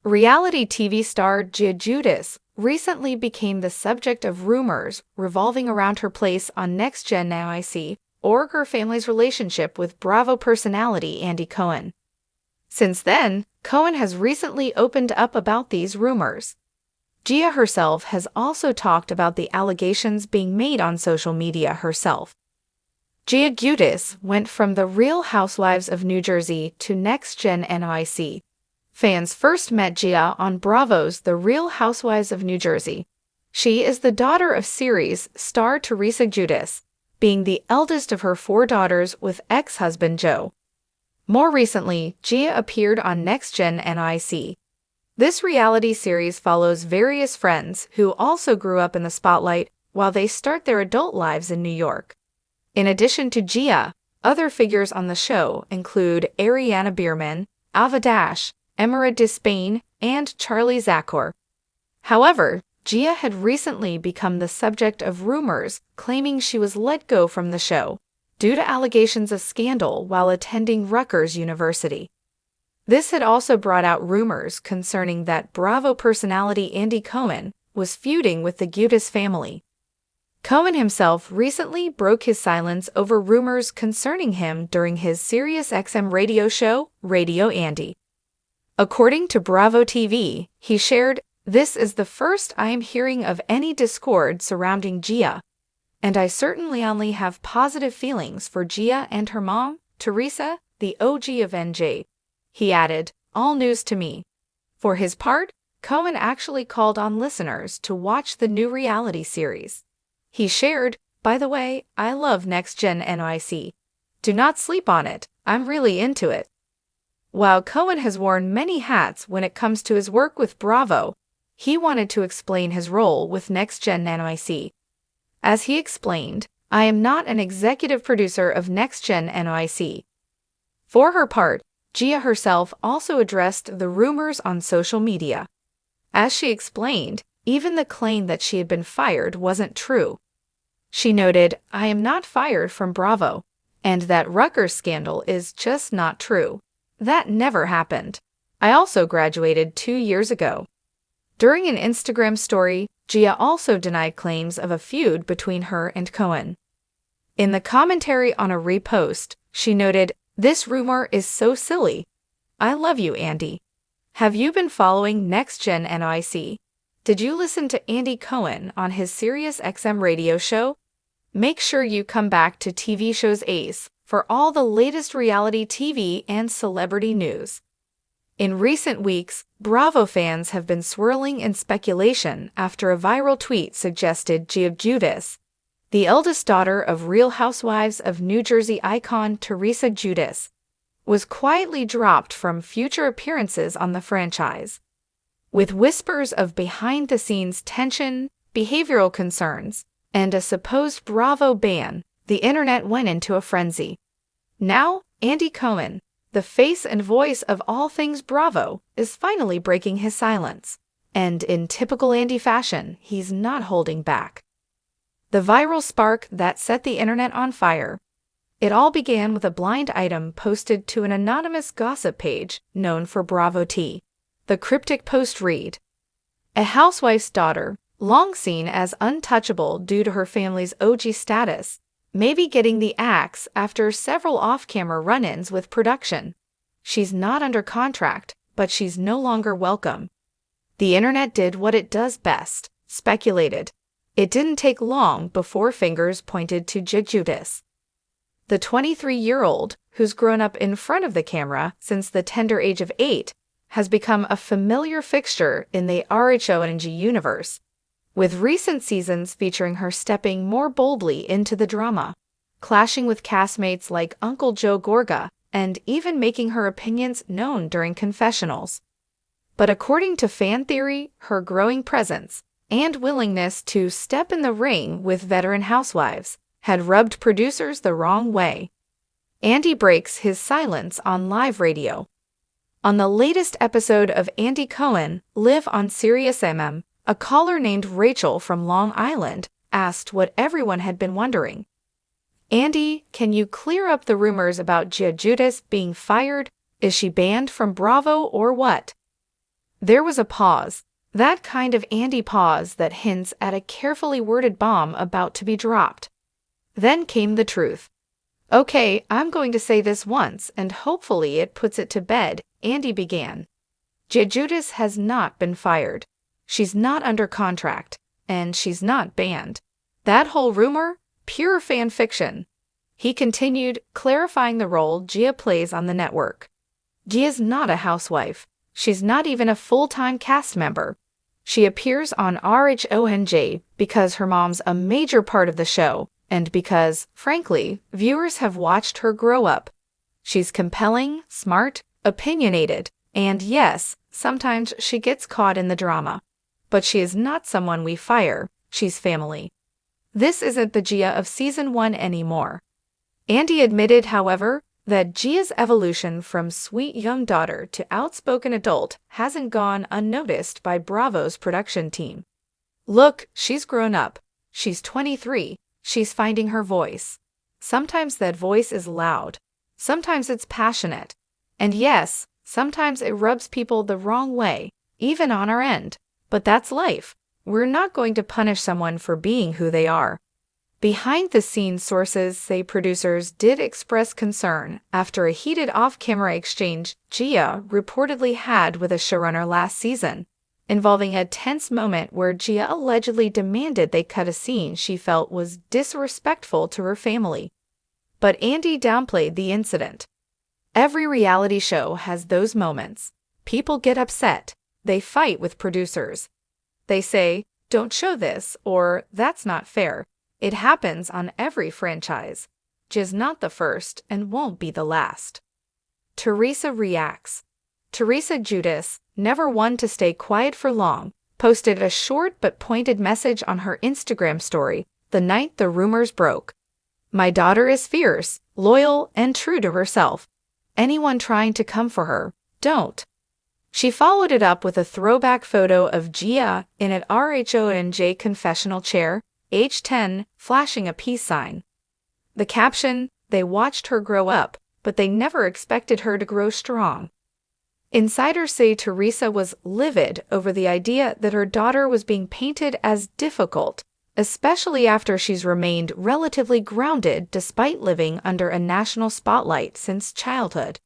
Reality TV star Gia Giudice recently became the subject of rumors revolving around her place on Next Gen NYC or her family's relationship with Bravo personality Andy Cohen. Since then, Cohen has recently opened up about these rumors. Gia herself has also talked about the allegations being made on social media herself. Gia Giudice went from the Real Housewives of New Jersey to Next Gen NYC. Fans first met Gia on Bravo's The Real Housewives of New Jersey. She is the daughter of series star Teresa Giudice, being the eldest of her 4 daughters with ex-husband Joe. More recently, Gia appeared on Next Gen NYC. This reality series follows various friends who also grew up in the spotlight while they start their adult lives in New York. In addition to Gia, other figures on the show include Ariana Bierman, Ava Dash, Emerald Spain, and Charlie Zachor. However, Gia had recently become the subject of rumors claiming she was let go from the show due to allegations of scandal while attending Rutgers University. This had also brought out rumors concerning that Bravo personality Andy Cohen was feuding with the Giudice family. Cohen himself recently broke his silence over rumors concerning him during his SiriusXM radio show, Radio Andy. According to Bravo TV, he shared, "This is the first I am hearing of any discord surrounding Gia, and I certainly only have positive feelings for Gia and her mom, Teresa, the OG of NJ." He added, "All news to me." For his part, Cohen actually called on listeners to watch the new reality series. He shared, "By the way, I love Next Gen NYC. Do not sleep on it, I'm really into it." While Cohen has worn many hats when it comes to his work with Bravo, he wanted to explain his role with Next Gen NYC. As he explained, "I am not an executive producer of Next Gen NYC." For her part, Gia herself also addressed the rumors on social media. As she explained, even the claim that she had been fired wasn't true. She noted, "I am not fired from Bravo, and that Rutgers scandal is just not true. That never happened. I also graduated 2 years ago." During an Instagram story, Gia also denied claims of a feud between her and Cohen. In the commentary on a repost, she noted, "This rumor is so silly. I love you, Andy. Have you been following Next Gen NYC? Did you listen to Andy Cohen on his SiriusXM radio show? Make sure you come back to TV Shows Ace for all the latest reality TV and celebrity news." In recent weeks, Bravo fans have been swirling in speculation after a viral tweet suggested Gia Giudice, the eldest daughter of Real Housewives of New Jersey icon Teresa Giudice, was quietly dropped from future appearances on the franchise. With whispers of behind-the-scenes tension, behavioral concerns, and a supposed Bravo ban, the internet went into a frenzy. Now, Andy Cohen, the face and voice of all things Bravo, is finally breaking his silence. And in typical Andy fashion, he's not holding back. The viral spark that set the internet on fire. It all began with a blind item posted to an anonymous gossip page known for Bravo Tea. The cryptic post read, "A housewife's daughter, long seen as untouchable due to her family's OG status, may be getting the axe after several off-camera run-ins with production. She's not under contract, but she's no longer welcome." The internet did what it does best, speculated. It didn't take long before fingers pointed to Gia Giudice. The 23-year-old, who's grown up in front of the camera since the tender age of 8, has become a familiar fixture in the RHONG universe, with recent seasons featuring her stepping more boldly into the drama, clashing with castmates like Uncle Joe Gorga, and even making her opinions known during confessionals. But according to fan theory, her growing presence and willingness to step in the ring with veteran housewives had rubbed producers the wrong way. Andy breaks his silence on live radio. On the latest episode of Andy Cohen Live on SiriusXM, a caller named Rachel from Long Island asked what everyone had been wondering. "Andy, can you clear up the rumors about Gia Giudice being fired? Is she banned from Bravo or what?" There was a pause. That kind of Andy pause that hints at a carefully worded bomb about to be dropped. Then came the truth. "Okay, I'm going to say this once, and hopefully it puts it to bed," Andy began. Giudice has not been fired. She's not under contract, and she's not banned. That whole rumor? Pure fan fiction. He continued, clarifying the role Gia plays on the network. Gia's not a housewife. She's not even a full-time cast member. She appears on RHONJ because her mom's a major part of the show, and because, frankly, viewers have watched her grow up. She's compelling, smart, opinionated, and yes, sometimes she gets caught in the drama. But she is not someone we fire. She's family. This isn't the Gia of Season 1 anymore. Andy admitted, however, that Gia's evolution from sweet young daughter to outspoken adult hasn't gone unnoticed by Bravo's production team. "Look, she's grown up. She's 23. She's finding her voice. Sometimes that voice is loud. Sometimes it's passionate. And yes, sometimes it rubs people the wrong way, even on our end. But that's life. We're not going to punish someone for being who they are." Behind-the-scenes sources say producers did express concern after a heated off-camera exchange Gia reportedly had with a showrunner last season, involving a tense moment where Gia allegedly demanded they cut a scene she felt was disrespectful to her family. But Andy downplayed the incident. Every reality show has those moments. People get upset. They fight with producers. They say, "Don't show this," or "That's not fair." It happens on every franchise. Gia's not the first and won't be the last. Teresa reacts. Teresa Giudice, never one to stay quiet for long, posted a short but pointed message on her Instagram story the night the rumors broke. "My daughter is fierce, loyal, and true to herself. Anyone trying to come for her, don't." She followed it up with a throwback photo of Gia in an RHONJ confessional chair, age 10, flashing a peace sign. The caption, "They watched her grow up, but they never expected her to grow strong." Insiders say Teresa was livid over the idea that her daughter was being painted as difficult, especially after she's remained relatively grounded despite living under a national spotlight since childhood.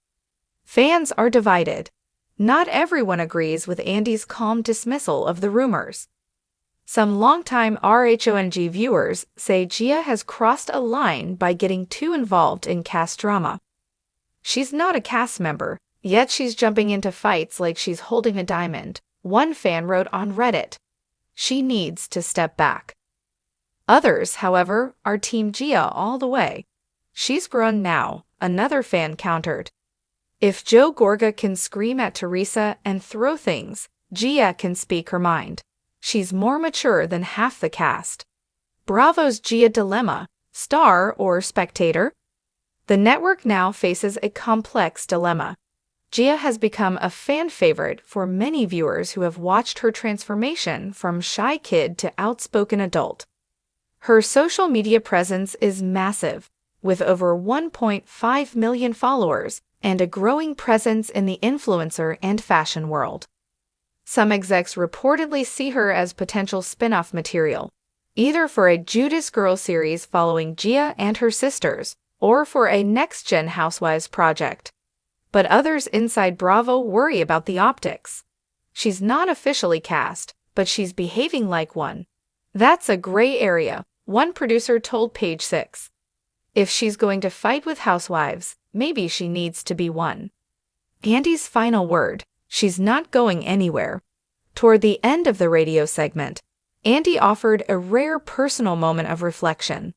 Fans are divided. Not everyone agrees with Andy's calm dismissal of the rumors. Some longtime RHONG viewers say Gia has crossed a line by getting too involved in cast drama. "She's not a cast member, yet she's jumping into fights like she's holding a diamond," one fan wrote on Reddit. "She needs to step back." Others, however, are Team Gia all the way. "She's grown now," another fan countered. If Joe Gorga can scream at Teresa and throw things, Gia can speak her mind. She's more mature than half the cast. Bravo's Gia dilemma: star or spectator? The network now faces a complex dilemma. Gia has become a fan favorite for many viewers who have watched her transformation from shy kid to outspoken adult. Her social media presence is massive, with over 1.5 million followers and a growing presence in the influencer and fashion world. Some execs reportedly see her as potential spin-off material, either for a Giudice Girl series following Gia and her sisters, or for a next-gen Housewives project. But others inside Bravo worry about the optics. She's not officially cast, but she's behaving like one. "That's a gray area," one producer told Page 6. "If she's going to fight with Housewives, maybe she needs to be one." Andy's final word: she's not going anywhere. Toward the end of the radio segment, Andy offered a rare personal moment of reflection.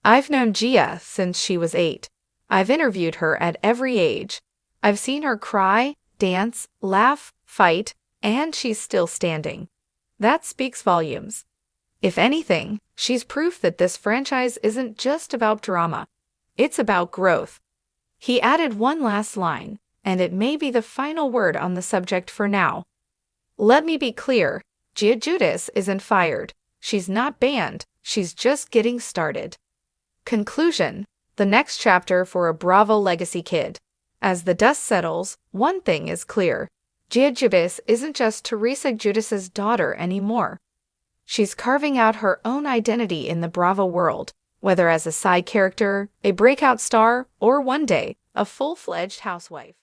"I've known Gia since she was 8. I've interviewed her at every age. I've seen her cry, dance, laugh, fight, and she's still standing. That speaks volumes. If anything, she's proof that this franchise isn't just about drama. It's about growth." He added one last line, and it may be the final word on the subject for now. "Let me be clear, Gia Giudice isn't fired. She's not banned. She's just getting started." Conclusion: the next chapter for a Bravo legacy kid. As the dust settles, one thing is clear. Giudice isn't just Teresa Giudice's daughter anymore. She's carving out her own identity in the Bravo world, whether as a side character, a breakout star, or one day, a full-fledged housewife.